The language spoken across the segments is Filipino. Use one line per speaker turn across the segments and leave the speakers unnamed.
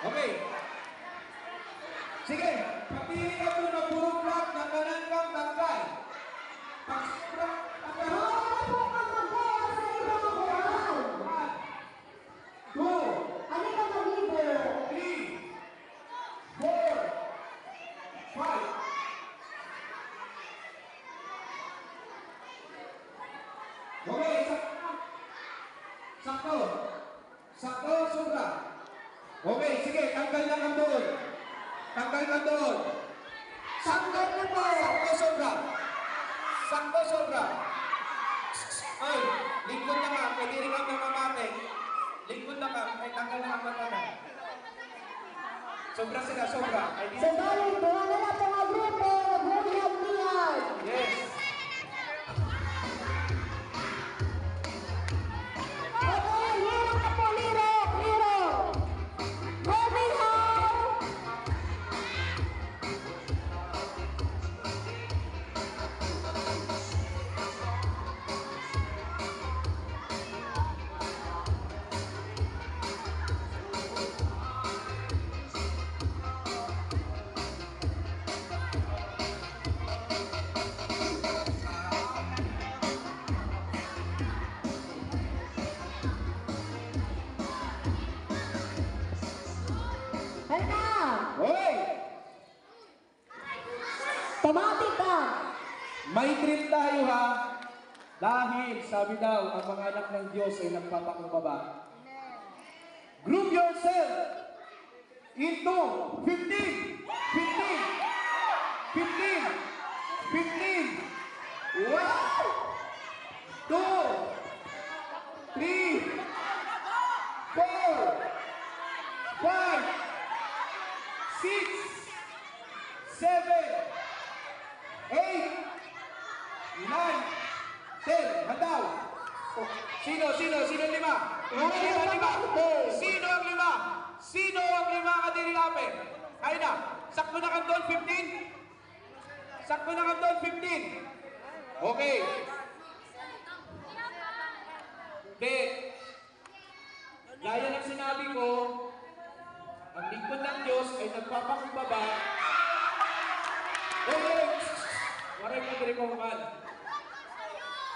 Okay. Sige, pagpili ka po ng puro block na kanan kang tangkay. Pag sobrang tangkay.
Wala po kang mag-gaya sa ibang kuhan.
1, 2,
Ano ka mag-leader?
3, 4, 5. Okay, sakto. Sakto, sobra. Okay, sige, tanggal na kang doon. Tanggal ka doon.
Tanggal na po.
Sakto, sobra. Sakto, sobra. Ay, lingkod na ka. Pwede rin kang namamate. Lingkod na ka. Ay, tanggal na kang matana. Sobra sila, sobra. Ay, di-
Sa balik, buwan na lang po ang grupo. Buyag niyan.
Yes.
Okay, liro na po, liro. Liro. Moving on. Halika.
Hoy!
Tumatik ka.
May treat tayo ha. Dahil, sabi daw, ang mga anak ng Diyos ay nagpapakumbaba. Group yourself into 15, 15, 15, 15, 1, 2, 3, 4, 5, 6, 7, 8, 9, 10. Handaw. Sino lima? Lima. Sino ang lima? Sino ang lima kadirigapin? Ayun na. Sakto na kang doon, 15. Sakto na kang doon, 15. Okay. De. Gaya ng sinabi ko, ang lingkod ng Diyos ay nagpapakumbaba. Okay. Waray ka dirikokan.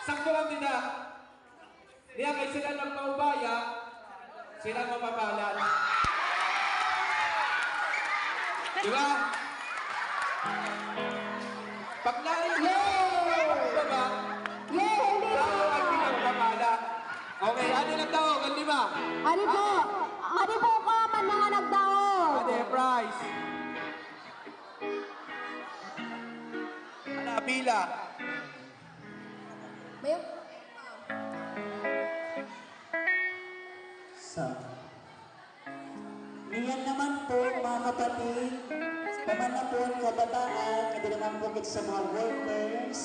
Sakto lang din na. Niya kay sila nagpaubaya, sila mapapalan. Diba? Pag naipapakumbaba,
Yay, hindi
lalo
na.
ang pinagpapala. Okay, ano lang daw? Ang lima.
Ano po? Ano po ka man mga nagdaon?
Ate, prize. Ano, pila.
May
Niyan naman po mga kapatid, pamanapon kabataan, hindi naman po sa mga workers,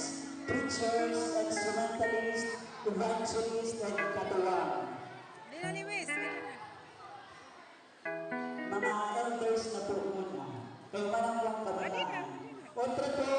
preachers, instrumentalists, evangelists, and katuwang. Mga elders na po muna, kay manang kabataan. Kontra po